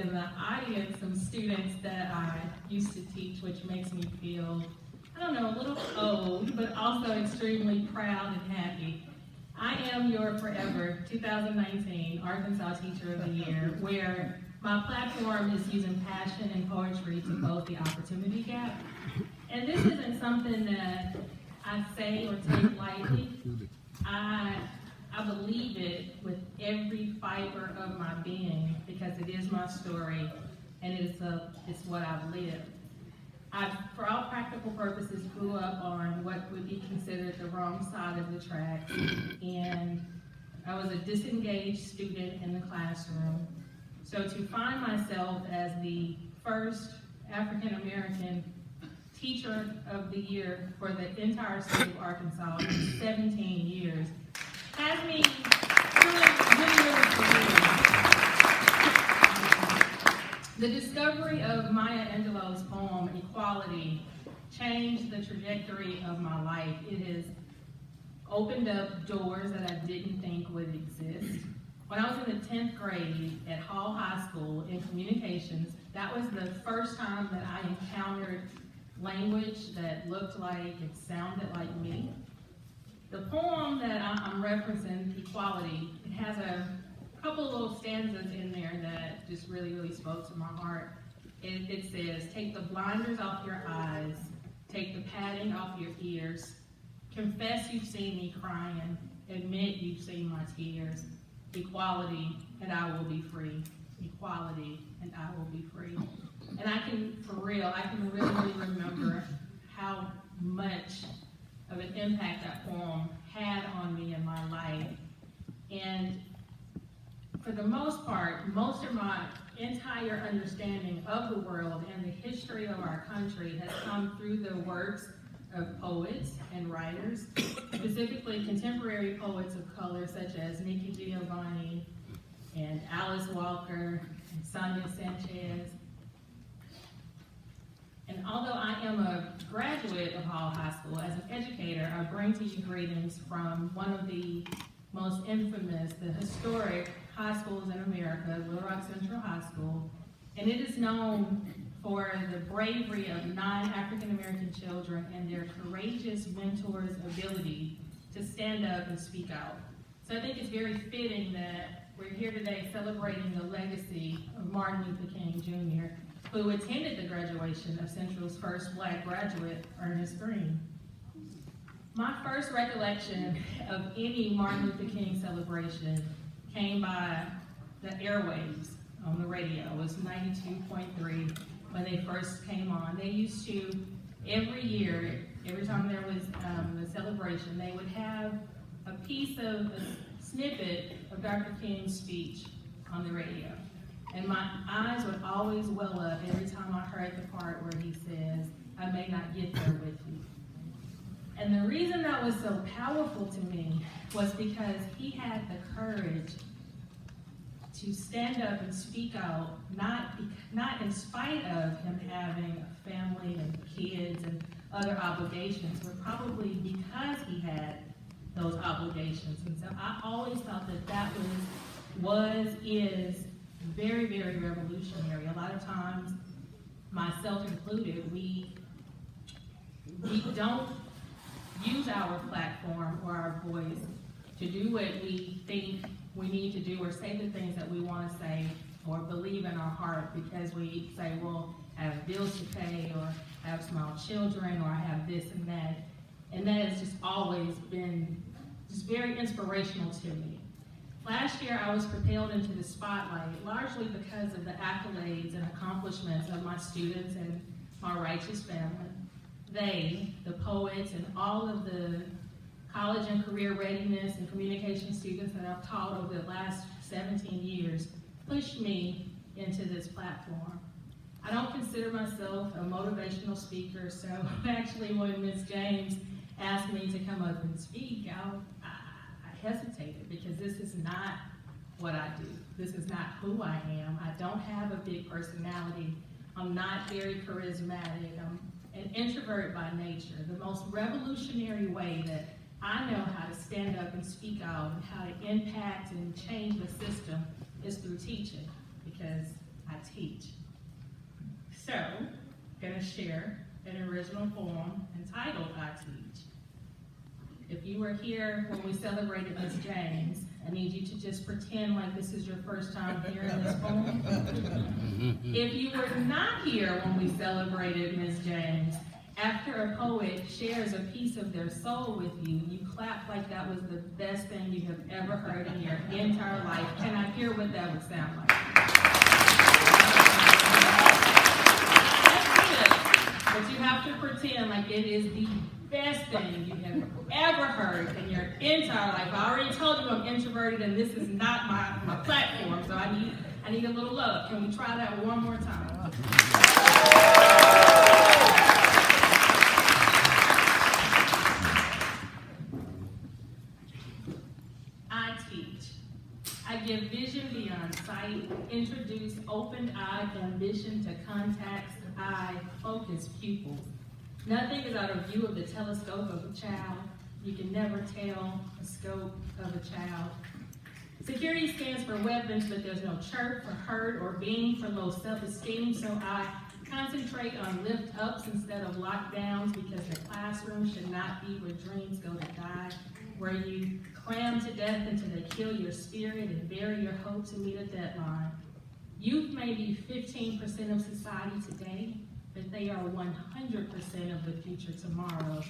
in the audience some students that I used to teach, which makes me feel, I don't know, a little old, but also extremely proud and happy. I am your forever 2019 Arkansas Teacher of the Year, where my platform is using passion and poetry to close the opportunity gap. And this isn't something that I say or take lightly. I believe it with every fiber of my being because it is my story and it's what I've lived. I, for all practical purposes, grew up on what would be considered the wrong side of the tracks, and I was a disengaged student in the classroom. So to find myself as the first African American Teacher of the Year for the entire state of Arkansas in 17 years has me really surreal. The discovery of Maya Angelou's poem, Equality, changed the trajectory of my life. It has opened up doors that I didn't think would exist. When I was in the 10th grade at Hall High School in communications, that was the first time that I encountered language that looked like, it sounded like me. The poem that I'm referencing, Equality, it has a couple little stanzas in there that just really, really spoke to my heart. It says, take the blinders off your eyes, take the padding off your ears, confess you've seen me crying, admit you've seen my tears. Equality, and I will be free. Equality, and I will be free. And I can really remember how much of an impact that poem had on me in my life. And for the most part, most of my entire understanding of the world and the history of our country has come through the works of poets and writers, specifically contemporary poets of color such as Nikki Giovanni and Alice Walker and Sonia Sanchez. And although I am a graduate of Hall High School, as an educator, I bring to you greetings from one of the most infamous, the historic high schools in America, Little Rock Central High School. And it is known for the bravery of 9 African American children and their courageous mentors' ability to stand up and speak out. So I think it's very fitting that we're here today celebrating the legacy of Martin Luther King Jr., who attended the graduation of Central's first Black graduate, Ernest Green. My first recollection of any Martin Luther King celebration came by the airwaves on the radio. It was 92.3 when they first came on. They used to, every year, every time there was a celebration, they would have a piece of a snippet of Dr. King's speech on the radio. And my eyes would always well up every time I heard the part where he says, I may not get there with you. And the reason that was so powerful to me was because he had the courage to stand up and speak out, not in spite of him having a family and kids and other obligations, but probably because he had those obligations. And so I always thought that is very, very revolutionary. A lot of times, myself included, we don't use our platform or our voice to do what we think we need to do or say the things that we want to say or believe in our heart because we say, well, I have bills to pay or I have small children or I have this and that. And that has just always been just very inspirational to me. Last year, I was propelled into the spotlight largely because of the accolades and accomplishments of my students and my righteous family. They, the poets, and all of the college and career readiness and communication students that I've taught over the last 17 years pushed me into this platform. I don't consider myself a motivational speaker, so actually when Ms. James asked me to come up and speak, I hesitated because this is not what I do. This is not who I am. I don't have a big personality. I'm not very charismatic. I'm an introvert by nature. The most revolutionary way that I know how to stand up and speak out and how to impact and change the system is through teaching, because I teach. So, I'm gonna share an original poem entitled I Teach. If you were here when we celebrated Miss James, I need you to just pretend like this is your first time hearing this poem. If you were not here when we celebrated Miss James, after a poet shares a piece of their soul with you, you clap like that was the best thing you have ever heard in your entire life. Can I hear what that would sound like? That's good. But you have to pretend like it is the best thing you have ever heard in your entire life. I already told you I'm introverted and this is not my platform, so I need a little love. Can we try that one more time? I teach. I give vision beyond sight, introduce open-eyed ambition to contacts, eye-focused pupils. Nothing is out of view of the telescope of a child. You can never tell the scope of a child. Security stands for weapons, but there's no chirp for hurt or beam for low self-esteem, so I concentrate on lift-ups instead of lockdowns because the classroom should not be where dreams go to die, where you cram to death until they kill your spirit and bury your hope to meet a deadline. Youth may be 15% of society today, but they are 100% of the future tomorrow.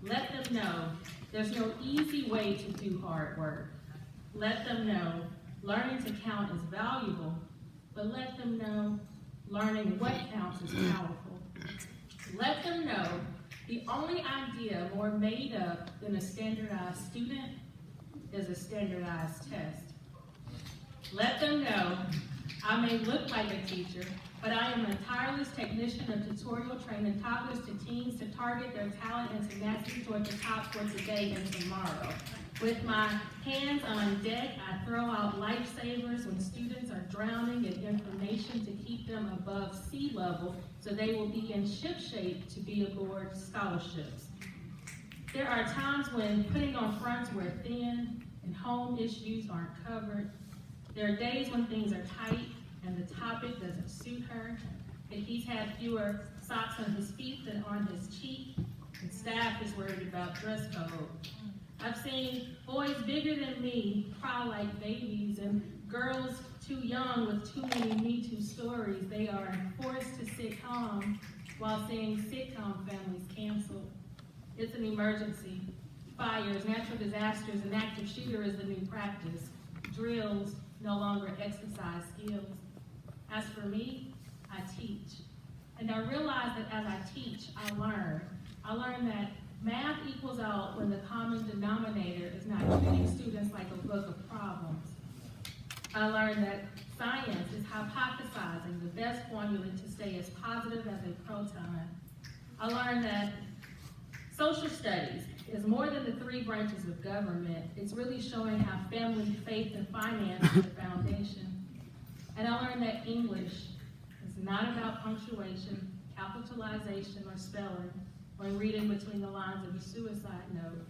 Let them know there's no easy way to do hard work. Let them know learning to count is valuable, but let them know learning what counts is powerful. Let them know the only idea more made up than a standardized student is a standardized test. Let them know I may look like a teacher, but I am a tireless technician of tutorial training toddlers to teens to target their talent and tenacity toward the top for today and tomorrow. With my hands on deck, I throw out lifesavers when students are drowning in information to keep them above sea level so they will be in ship shape to be aboard scholarships. There are times when putting on fronts we're thin and home issues aren't covered. There are days when things are tight and the topic doesn't suit her, and he's had fewer socks on his feet than on his cheek, and staff is worried about dress code. I've seen boys bigger than me cry like babies, and girls too young with too many Me Too stories. They are forced to sit calm while seeing sitcom families canceled. It's an emergency. Fires, natural disasters, an active shooter is the new practice. Drills no longer exercise skills. As for me, I teach. And I realize that as I teach, I learn. I learn that math equals out when the common denominator is not treating students like a book of problems. I learned that science is hypothesizing the best formula to stay as positive as a proton. I learned that social studies is more than the three branches of government. It's really showing how family, faith, and finance is the foundation. And I learned that English is not about punctuation, capitalization, or spelling when reading between the lines of a suicide note.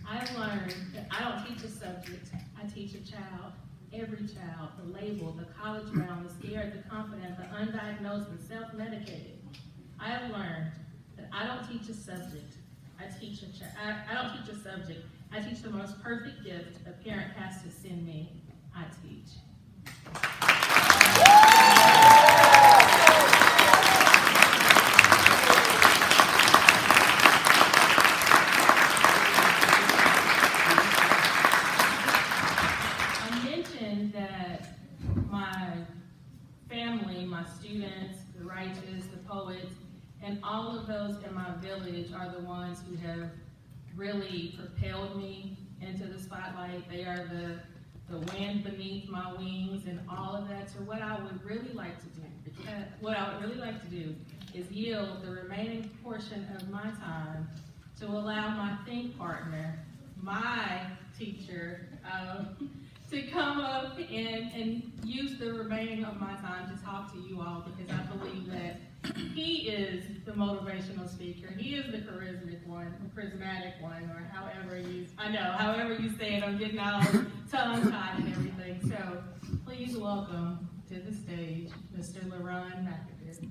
I have learned that I don't teach a subject, I teach a child. Every child, the labeled, the college bound, the scared, the confident, the undiagnosed, and self-medicated. I have learned that I don't teach a subject, I teach I don't teach a subject, I teach the most perfect gift a parent has to send me, I teach. I mentioned that my family, my students, the righteous, the poets, and all of those in my village are the ones who have really propelled me into the spotlight. They are the wind beneath my wings and all of that. So what I would really like to do, is yield the remaining portion of my time to allow my think partner, my teacher, to come up and use the remaining of my time to talk to you all, because I believe that he is the motivational speaker. He is the charismatic one, or however you say it. I'm getting all tongue-tied and everything. So please welcome to the stage Mr. LaRon McAdoo.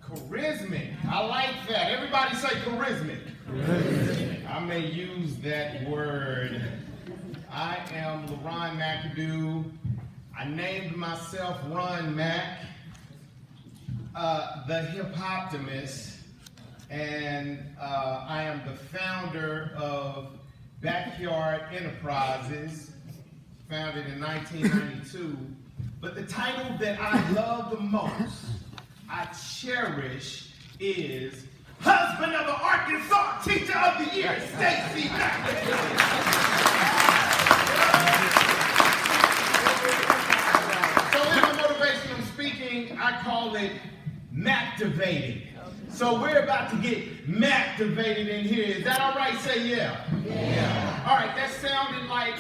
Charismatic. I like that. Everybody say charismatic. Charismatic. I may use that word. I am LaRon McAdoo. I named myself Ron Mac, the hip-optimist, and I am the founder of Backyard Enterprises, founded in 1992. But the title that I love the most, I cherish, is Husband of the Arkansas Teacher of the Year, Stacey McAdoo. So in my motivational speaking, I call it Mactivated. So we're about to get Mactivated in here. Is that all right? Say yeah. Yeah. All right, that sounded like,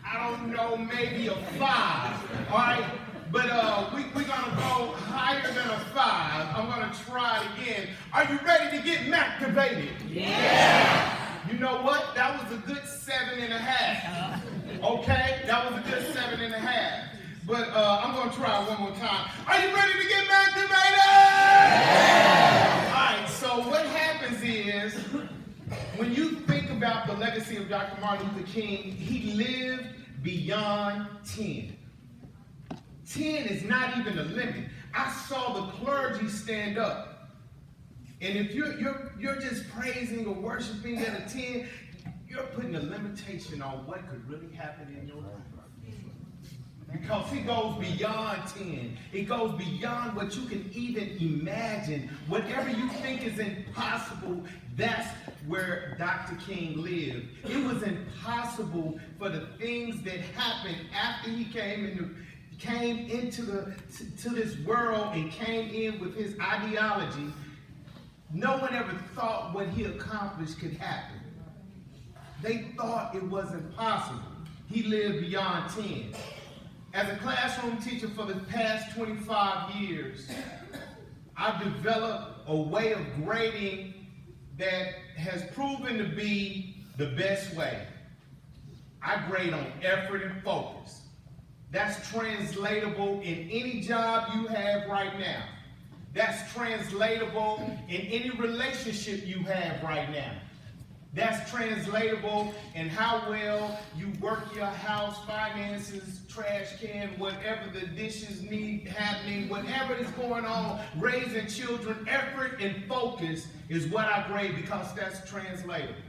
I don't know, maybe a 5. All right, but we're gonna go higher than a 5. I'm gonna try it again. Are you ready to get Mactivated? Yeah. You know what? That was a good 7.5. Okay, that was a good 7.5. But I'm gonna try it one more time. Are you ready to get Mactivated? Yeah. All right. So what happens is, when you think about the legacy of Dr. Martin Luther King, he lived beyond 10. 10 is not even a limit. I saw the clergy stand up. And if you're just praising or worshiping at a 10, you're putting a limitation on what could really happen in your life. Because he goes beyond 10. It goes beyond what you can even imagine. Whatever you think is impossible, that's where Dr. King lived. It was impossible for the things that happened after he came into this world and came in with his ideology. No one ever thought what he accomplished could happen. They thought it was impossible. He lived beyond 10. As a classroom teacher for the past 25 years, I've developed a way of grading that has proven to be the best way. I grade on effort and focus. That's translatable in any job you have right now. That's translatable in any relationship you have right now. That's translatable in how well you work your house, finances, trash can, whatever the dishes need happening, whatever is going on, raising children, effort and focus is what I grade because that's translatable.